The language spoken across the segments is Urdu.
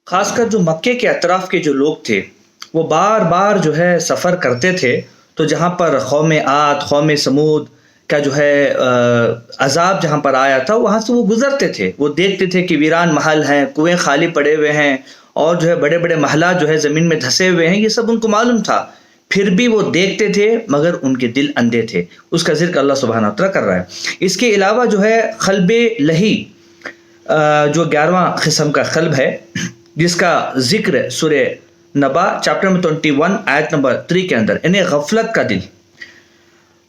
خاص کر جو مکے کے اطراف کے جو لوگ تھے وہ بار بار جو ہے سفر کرتے تھے، تو جہاں پر قوم عاد، قوم سمود کا جو ہے عذاب جہاں پر آیا تھا، وہاں سے وہ گزرتے تھے، وہ دیکھتے تھے کہ ویران محل ہیں، کنویں خالی پڑے ہوئے ہیں، اور جو ہے بڑے بڑے محلات جو ہے زمین میں دھسے ہوئے ہیں، یہ سب ان کو معلوم تھا، پھر بھی وہ دیکھتے تھے مگر ان کے دل اندھے تھے۔ اس کا ذکر اللہ سبحانہ وتعالیٰ کر رہا ہے۔ اس کے علاوہ جو ہے قلب لہی، جو 11واں قسم کا قلب ہے، جس کا ذکر سورہ نبا چیپٹر نمبر 21 آیت نمبر 3 کے اندر، یعنی غفلت کا دل،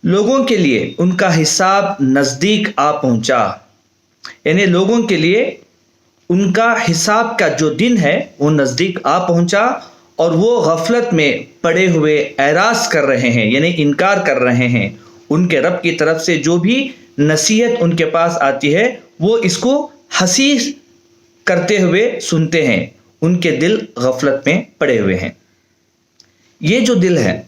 لوگوں کے لیے ان کا حساب نزدیک آ پہنچا، یعنی لوگوں کے لیے ان کا حساب کا جو دن ہے وہ نزدیک آ پہنچا، اور وہ غفلت میں پڑے ہوئے اعراض کر رہے ہیں، یعنی انکار کر رہے ہیں۔ ان کے رب کی طرف سے جو بھی نصیحت ان کے پاس آتی ہے وہ اس کو حسیس کرتے ہوئے سنتے ہیں، ان کے دل غفلت میں پڑے ہوئے ہیں۔ یہ جو دل ہے،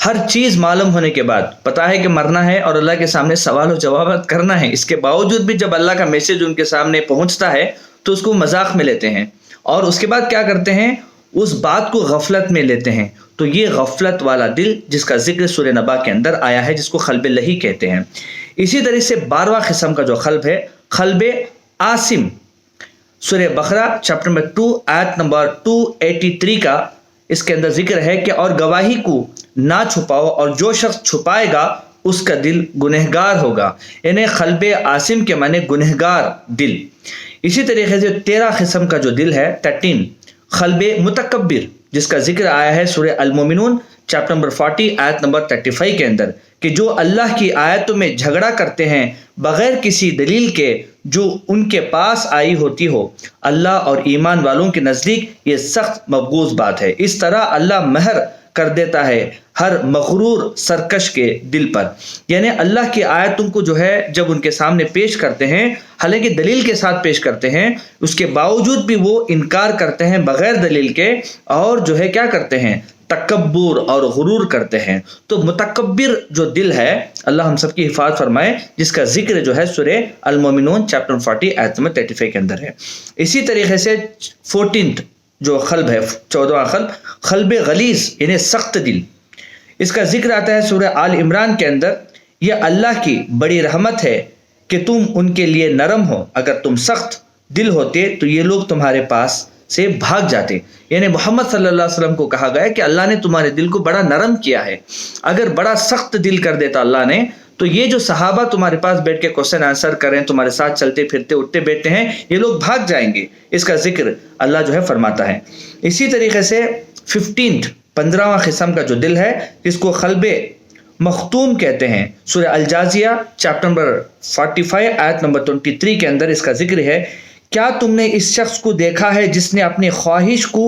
ہر چیز معلوم ہونے کے بعد، پتہ ہے کہ مرنا ہے اور اللہ کے سامنے سوال و جوابات کرنا ہے، اس کے باوجود بھی جب اللہ کا میسج ان کے سامنے پہنچتا ہے تو اس کو مذاق میں لیتے ہیں، اور اس کے بعد کیا کرتے ہیں، اس بات کو غفلت میں لیتے ہیں۔ تو یہ غفلت والا دل جس کا ذکر سورہ نبا کے اندر آیا ہے، جس کو قلب لہی کہتے ہیں۔ اسی طرح سے 12واں قسم کا جو قلب ہے، قلب عاصم، سورہ بقرہ چیپٹر نمبر 2 آیت نمبر 283 کا اس کے اندر ذکر ہے کہ اور گواہی کو نہ چھپاؤ، اور جو شخص چھپائے گا اس کا دل گنہگار ہوگا، یعنی قلب عاصم کے معنی گنہگار دل۔ اسی طریقے سے 13 قسم کا جو دل ہے، 13، قلب متکبر، جس کا ذکر آیا ہے سورہ المومنون چیپٹر نمبر 40 آیت نمبر 35 کے اندر، کہ جو اللہ کی آیتوں میں جھگڑا کرتے ہیں بغیر کسی دلیل کے جو ان کے پاس آئی ہوتی ہو، اللہ اور ایمان والوں کے نزدیک یہ سخت مبغوض بات ہے۔ اس طرح اللہ مہر کر دیتا ہے ہر مغرور سرکش کے دل پر، یعنی اللہ کی آیتوں کو جو ہے جب ان کے سامنے پیش کرتے ہیں، حالانکہ دلیل کے ساتھ پیش کرتے ہیں، اس کے باوجود بھی وہ انکار کرتے ہیں بغیر دلیل کے، اور جو ہے کیا کرتے ہیں، تکبر اور غرور کرتے ہیں۔ تو متکبر جو دل ہے، اللہ ہم سب کی حفاظت فرمائے، جس کا ذکر جو ہے سورہ المومنون چیپٹر 40 آیت نمبر 35 کے اندر ہے۔ اسی طریقے سے 14 جو قلب ہے، 14واں قلب، قلب غلیظ، یعنی سخت دل، اس کا ذکر آتا ہے سورہ آل عمران کے اندر، یہ اللہ کی بڑی رحمت ہے کہ تم ان کے لیے نرم ہو، اگر تم سخت دل ہوتے تو یہ لوگ تمہارے پاس سے بھاگ جاتے، یعنی محمد صلی اللہ علیہ وسلم کو کہا گیا کہ اللہ نے تمہارے دل کو بڑا نرم کیا ہے، اگر بڑا سخت دل کر دیتا اللہ نے تو یہ جو صحابہ تمہارے پاس بیٹھ کے کوسچن آنسر کریں، تمہارے ساتھ چلتے پھرتے اٹھتے بیٹھتے ہیں، یہ لوگ بھاگ جائیں گے، اس کا ذکر اللہ جو ہے فرماتا ہے۔ اسی طریقے سے 15واں قسم کا جو دل ہے، جس کو قلب مختوم کہتے ہیں، سورہ الجاثیہ چیپٹر نمبر 45 آیت نمبر 23 کے اندر اس کا ذکر ہے، کیا تم نے اس شخص کو دیکھا ہے جس نے اپنی خواہش کو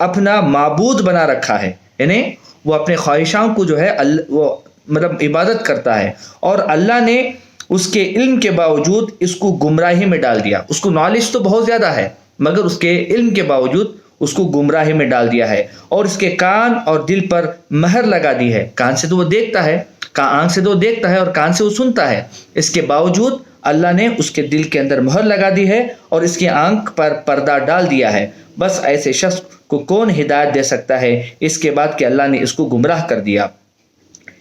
اپنا معبود بنا رکھا ہے، یعنی وہ اپنے خواہشاں کو جو ہے وہ مطلب عبادت کرتا ہے، اور اللہ نے اس کے علم کے باوجود اس کو گمراہی میں ڈال دیا، اس کو نالج تو بہت زیادہ ہے مگر اس کے علم کے باوجود اس کو گمراہی میں ڈال دیا ہے، اور اس کے کان اور دل پر مہر لگا دی ہے، کان سے تو وہ دیکھتا ہے، آنکھ سے تو وہ دیکھتا ہے اور کان سے وہ سنتا ہے، اس کے باوجود اللہ نے اس کے دل کے اندر مہر لگا دی ہے اور اس کی آنکھ پر پردہ ڈال دیا ہے۔ بس ایسے شخص کو کون ہدایت دے سکتا ہے اس کے بعد کہ اللہ نے اس کو گمراہ کر دیا؟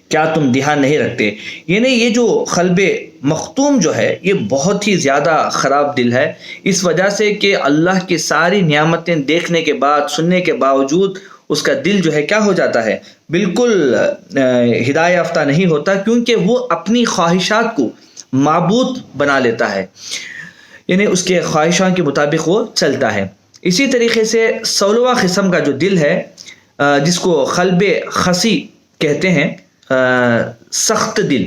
کیا تم دھیان نہیں رکھتے؟ یعنی یہ جو قلب مختوم جو ہے یہ بہت ہی زیادہ خراب دل ہے، اس وجہ سے کہ اللہ کی ساری نعمتیں دیکھنے کے بعد، سننے کے باوجود اس کا دل جو ہے کیا ہو جاتا ہے، بالکل ہدایت یافتہ نہیں ہوتا، کیونکہ وہ اپنی خواہشات کو معبود بنا لیتا ہے، یعنی اس کے خواہشاں کے مطابق وہ چلتا ہے۔ اسی طریقے سے 16واں قسم کا جو دل ہے، جس کو قلب خسی کہتے ہیں، سخت دل،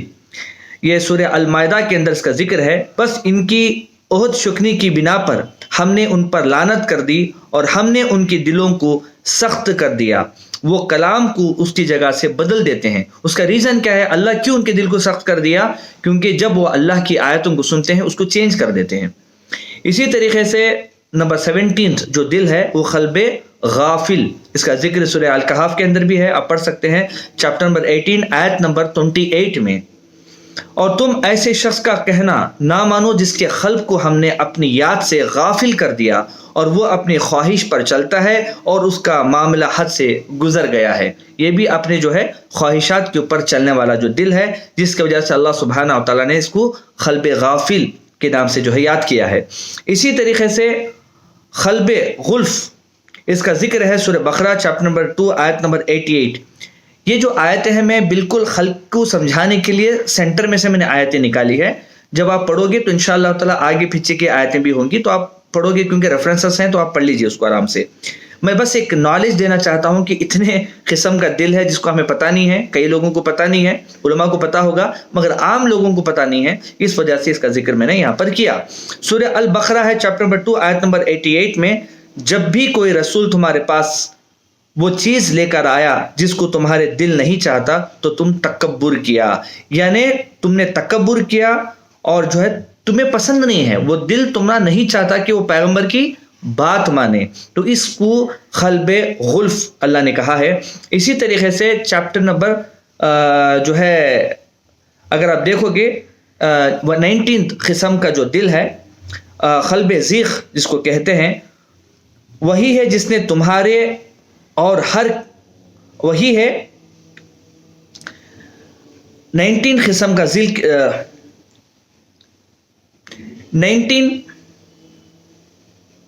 یہ سورہ المائدہ کے اندر اس کا ذکر ہے، بس ان کی عہد شکنی کی بنا پر ہم نے ان پر لعنت کر دی اور ہم نے ان کے دلوں کو سخت کر دیا، وہ کلام کو اس کی جگہ سے بدل دیتے ہیں۔ اس کا ریزن کیا ہے؟ اللہ کیوں ان کے دل کو سخت کر دیا؟ کیونکہ جب وہ اللہ کی آیتوں کو سنتے ہیں اس کو چینج کر دیتے ہیں۔ اسی طریقے سے نمبر 17 جو دل ہے وہ قلب غافل، اس کا ذکر سورہ الکہف کے اندر بھی ہے، آپ پڑھ سکتے ہیں چیپٹر نمبر 18 آیت نمبر 28 میں۔ اور تم ایسے شخص کا کہنا نہ مانو جس کے قلب کو ہم نے اپنی یاد سے غافل کر دیا اور وہ اپنی خواہش پر چلتا ہے اور اس کا معاملہ حد سے گزر گیا ہے. یہ بھی اپنے جو ہے خواہشات کے اوپر چلنے والا جو دل ہے، جس کی وجہ سے اللہ سبحانہ و تعالیٰ نے اس کو قلب غافل کے نام سے جو ہے یاد کیا ہے. اسی طریقے سے قلب غلف، اس کا ذکر ہے سورہ بقرہ چیپٹر نمبر 2 آیت نمبر 88. یہ جو آیتیں ہیں میں بالکل خلق کو سمجھانے کے لیے سینٹر میں سے میں نے آیتیں نکالی ہے. جب آپ پڑھو گے تو انشاءاللہ تعالیٰ آگے پیچھے کی آیتیں بھی ہوں گی تو آپ پڑھو گے، کیونکہ ریفرنسز ہیں تو آپ پڑھ لیجئے اس کو آرام سے. میں بس ایک نالج دینا چاہتا ہوں کہ اتنے قسم کا دل ہے جس کو ہمیں پتہ نہیں ہے. کئی لوگوں کو پتہ نہیں ہے، علماء کو پتہ ہوگا مگر عام لوگوں کو پتہ نہیں ہے، اس وجہ سے اس کا ذکر میں نے یہاں پر کیا. سورہ البقرہ ہے چیپٹر نمبر 2 آیت نمبر 88 میں، جب بھی کوئی رسول تمہارے پاس وہ چیز لے کر آیا جس کو تمہارے دل نہیں چاہتا تو تم تکبر کیا، یعنی تم نے تکبر کیا اور جو ہے تمہیں پسند نہیں ہے، وہ دل تمہارا نہیں چاہتا کہ وہ پیغمبر کی بات مانے، تو اس کو قلب غلف اللہ نے کہا ہے. اسی طریقے سے چیپٹر نمبر جو ہے اگر آپ دیکھو گے 19 قسم کا جو دل ہے قلب ذیخ جس کو کہتے ہیں، وہی ہے جس نے تمہارے اور وہی ہے 19 قسم کا 19